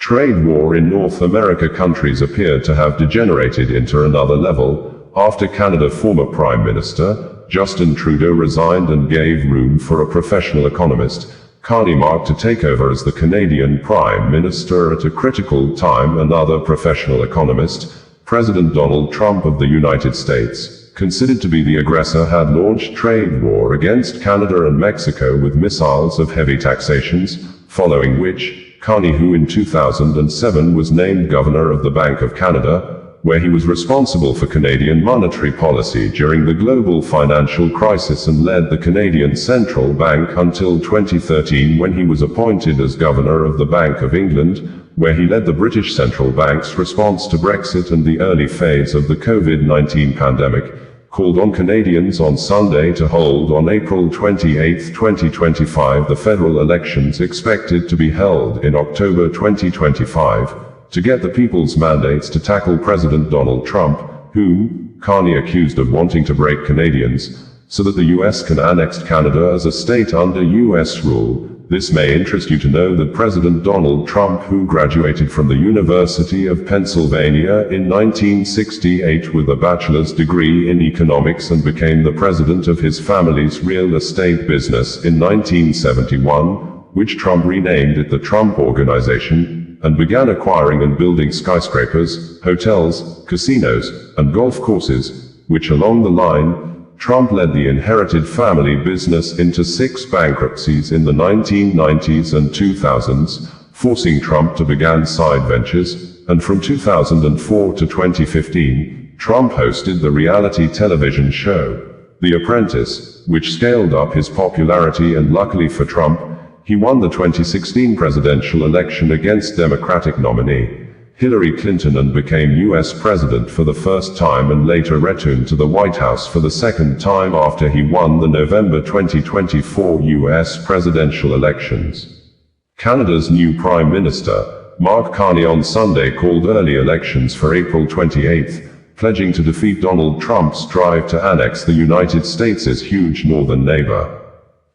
Trade war in North America countries appeared to have degenerated into another level, after Canada former Prime Minister, Justin Trudeau resigned and gave room for a professional economist, Carney Mark, to take over as the Canadian Prime Minister at a critical time. Another professional economist, President Donald Trump of the United States, considered to be the aggressor, had launched trade war against Canada and Mexico with missiles of heavy taxations, following which, Carney, who in 2007 was named Governor of the Bank of Canada, where he was responsible for Canadian monetary policy during the global financial crisis and led the Canadian Central Bank until 2013, when he was appointed as Governor of the Bank of England, where he led the British Central Bank's response to Brexit and the early phase of the COVID-19 pandemic, called on Canadians on Sunday to hold on April 28, 2025 the federal elections expected to be held in October 2025, to get the people's mandates to tackle President Donald Trump, whom Carney accused of wanting to break Canadians, so that the US can annex Canada as a state under US rule. This may interest you to know that President Donald Trump, who graduated from the University of Pennsylvania in 1968 with a bachelor's degree in economics and became the president of his family's real estate business in 1971, which Trump renamed it the Trump Organization, and began acquiring and building skyscrapers, hotels, casinos, and golf courses, which along the line, Trump led the inherited family business into 6 bankruptcies in the 1990s and 2000s, forcing Trump to begin side ventures, and from 2004 to 2015, Trump hosted the reality television show, The Apprentice, which scaled up his popularity, and luckily for Trump, he won the 2016 presidential election against Democratic nominee Hillary Clinton and became U.S. President for the first time, and later returned to the White House for the second time after he won the November 2024 U.S. presidential elections. Canada's new Prime Minister, Mark Carney, on Sunday called early elections for April 28, pledging to defeat Donald Trump's drive to annex the United States' huge northern neighbor.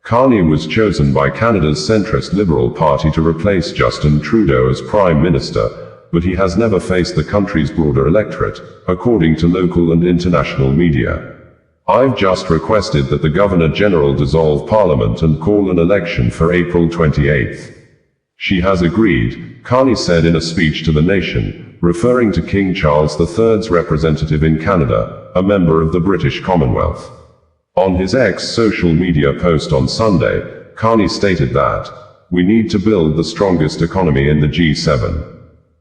Carney was chosen by Canada's centrist Liberal Party to replace Justin Trudeau as Prime Minister, but he has never faced the country's broader electorate, according to local and international media. "I've just requested that the Governor-General dissolve Parliament and call an election for April 28. She has agreed," Carney said in a speech to the nation, referring to King Charles III's representative in Canada, a member of the British Commonwealth. On his X social media post on Sunday, Carney stated that, "We need to build the strongest economy in the G7.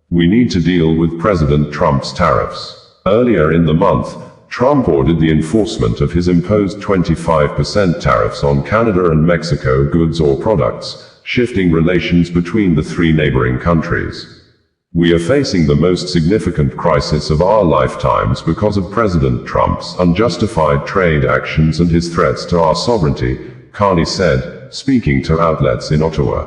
We need to deal with President Trump's tariffs." Earlier in the month, Trump ordered the enforcement of his imposed 25% tariffs on Canada and Mexico goods or products, shifting relations between the 3 neighboring countries. "We are facing the most significant crisis of our lifetimes because of President Trump's unjustified trade actions and his threats to our sovereignty," Carney said, speaking to outlets in Ottawa.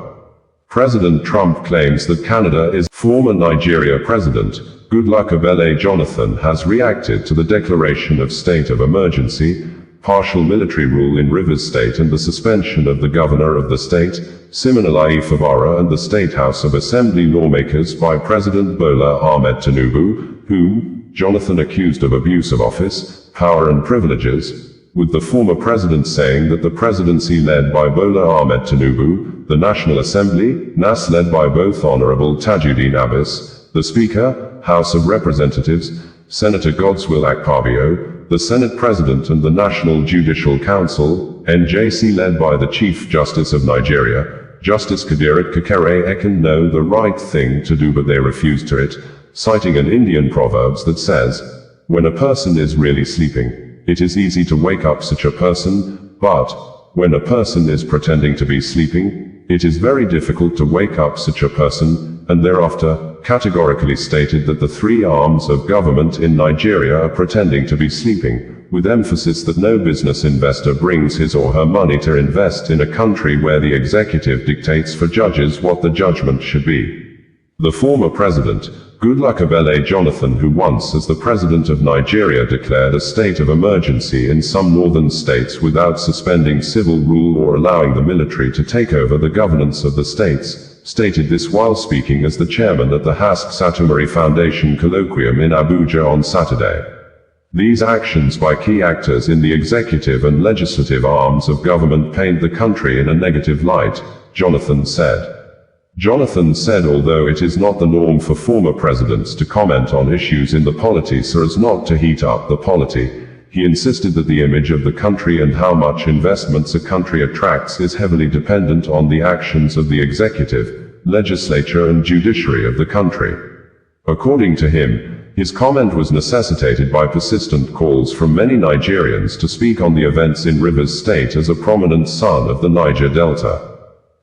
President Trump claims that Canada is. Former Nigeria President, Goodluck Ebele Jonathan, has reacted to the declaration of state of emergency, partial military rule in Rivers State, and the suspension of the governor of the state, Siminalayi Fubara, and the State House of Assembly lawmakers by President Bola Ahmed Tinubu, whom Jonathan accused of abuse of office, power and privileges, with the former president saying that the presidency led by Bola Ahmed Tinubu, the National Assembly, NAS, led by both Honorable Tajuddin Abbas, the Speaker, House of Representatives, Senator Godswill Akpabio, the Senate President, and the National Judicial Council, NJC, led by the Chief Justice of Nigeria, Justice Kadirat Kekere Ekan, know the right thing to do but they refuse to it, citing an Indian proverb that says, "When a person is really sleeping, it is easy to wake up such a person, but when a person is pretending to be sleeping, it is very difficult to wake up such a person," and thereafter, categorically stated that the 3 arms of government in Nigeria are pretending to be sleeping, with emphasis that no business investor brings his or her money to invest in a country where the executive dictates for judges what the judgment should be. The former president, Goodluck Ebele Jonathan, who once as the president of Nigeria declared a state of emergency in some northern states without suspending civil rule or allowing the military to take over the governance of the states, stated this while speaking as the chairman at the Hask Satumari Foundation colloquium in Abuja on Saturday. These actions by key actors in the executive and legislative arms of government paint the country in a negative light, Jonathan said. Jonathan said although it is not the norm for former presidents to comment on issues in the polity so as not to heat up the polity, he insisted that the image of the country and how much investments a country attracts is heavily dependent on the actions of the executive, legislature and judiciary of the country. According to him, his comment was necessitated by persistent calls from many Nigerians to speak on the events in Rivers State as a prominent son of the Niger Delta.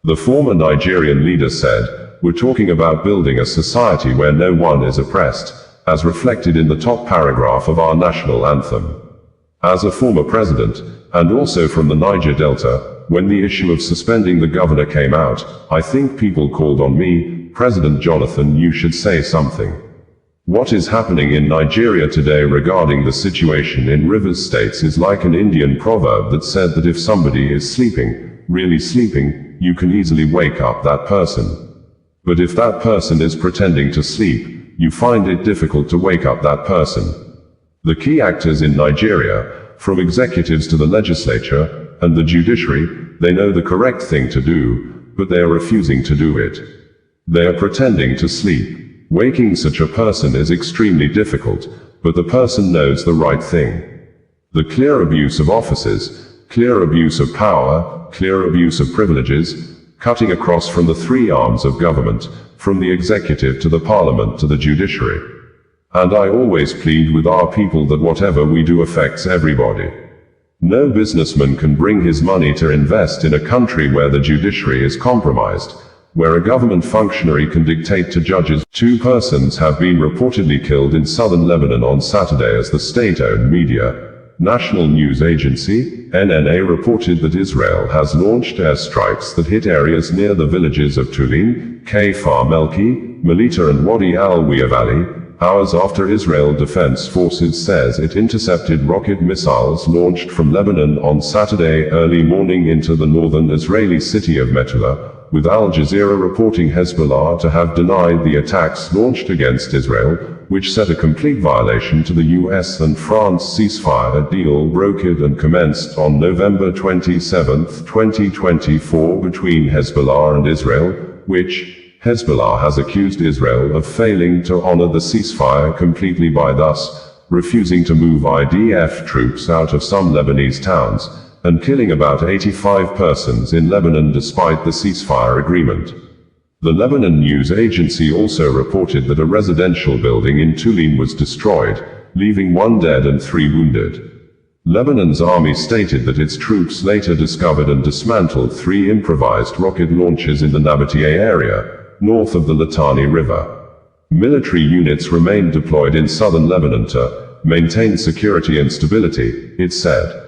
The former Nigerian leader said, "We're talking about building a society where no one is oppressed, as reflected in the top paragraph of our national anthem." As a former president, and also from the Niger Delta, when the issue of suspending the governor came out, I think people called on me, "President Jonathan, you should say something." What is happening in Nigeria today regarding the situation in Rivers States is like an Indian proverb that said that if somebody is sleeping, really sleeping, you can easily wake up that person. But if that person is pretending to sleep, you find it difficult to wake up that person. The key actors in Nigeria, from executives to the legislature, and the judiciary, they know the correct thing to do, but they are refusing to do it. They are pretending to sleep. Waking such a person is extremely difficult, but the person knows the right thing. The clear abuse of offices, clear abuse of power, clear abuse of privileges, cutting across from the three arms of government, from the executive to the parliament to the judiciary. And I always plead with our people that whatever we do affects everybody. No businessman can bring his money to invest in a country where the judiciary is compromised, where a government functionary can dictate to judges. 2 persons have been reportedly killed in southern Lebanon on Saturday as the state-owned media, National News Agency, NNA, reported that Israel has launched airstrikes that hit areas near the villages of Tulin, Kfar Melki, Melita and Wadi al-Wiyah Valley, hours after Israel Defense Forces says it intercepted rocket missiles launched from Lebanon on Saturday early morning into the northern Israeli city of Metula, with Al Jazeera reporting Hezbollah to have denied the attacks launched against Israel, which set a complete violation to the US and France ceasefire deal brokered and commenced on November 27, 2024 between Hezbollah and Israel, which Hezbollah has accused Israel of failing to honor the ceasefire completely by thus refusing to move IDF troops out of some Lebanese towns, and killing about 85 persons in Lebanon despite the ceasefire agreement. The Lebanon News Agency also reported that a residential building in Tulin was destroyed, leaving 1 dead and 3 wounded. Lebanon's army stated that its troops later discovered and dismantled 3 improvised rocket launchers in the Nabatea area, north of the Litani River. Military units remained deployed in southern Lebanon to maintain security and stability, it said.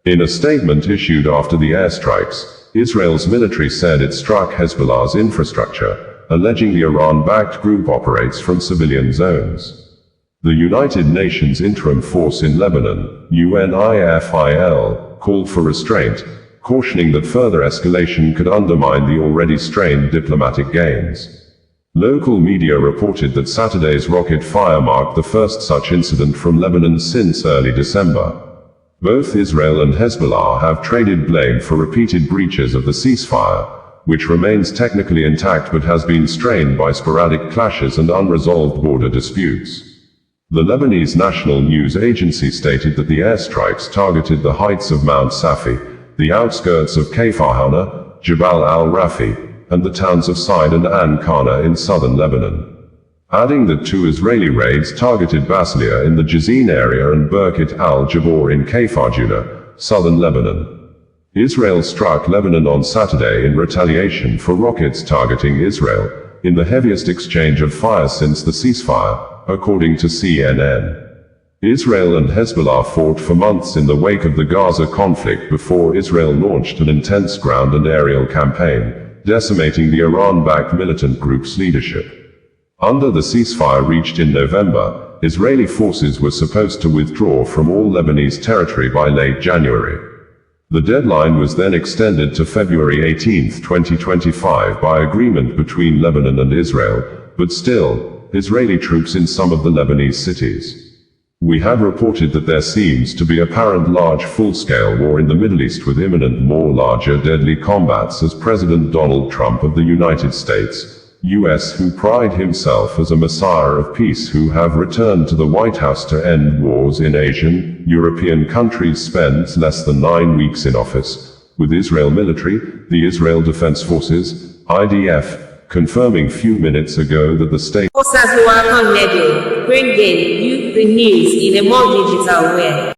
In a statement issued after the airstrikes, Israel's military said it struck Hezbollah's infrastructure, alleging the Iran-backed group operates from civilian zones. The United Nations Interim Force in Lebanon, UNIFIL, called for restraint, cautioning that further escalation could undermine the already strained diplomatic gains. Local media reported that Saturday's rocket fire marked the first such incident from Lebanon since early December. Both Israel and Hezbollah have traded blame for repeated breaches of the ceasefire, which remains technically intact but has been strained by sporadic clashes and unresolved border disputes. The Lebanese National News Agency stated that the airstrikes targeted the heights of Mount Safi, the outskirts of Kfar Hauna, Jabal al-Rafi, and the towns of Said and An Kana in southern Lebanon. Adding that 2 Israeli raids targeted Baslia in the Jazin area and Birkit al-Jabor in Kfar Juna, southern Lebanon. Israel struck Lebanon on Saturday in retaliation for rockets targeting Israel, in the heaviest exchange of fire since the ceasefire, according to CNN. Israel and Hezbollah fought for months in the wake of the Gaza conflict before Israel launched an intense ground and aerial campaign, decimating the Iran-backed militant group's leadership. Under the ceasefire reached in November, Israeli forces were supposed to withdraw from all Lebanese territory by late January. The deadline was then extended to February 18, 2025 by agreement between Lebanon and Israel, but still, Israeli troops in some of the Lebanese cities. We have reported that there seems to be apparent large full-scale war in the Middle East with imminent more larger deadly combats as President Donald Trump of the United States, US, who pride himself as a messiah of peace, who have returned to the White House to end wars in Asian, European countries, spends less than 9 weeks in office, with Israel military, the Israel Defense Forces, IDF, confirming few minutes ago that the state bringing you the news in a more digital way.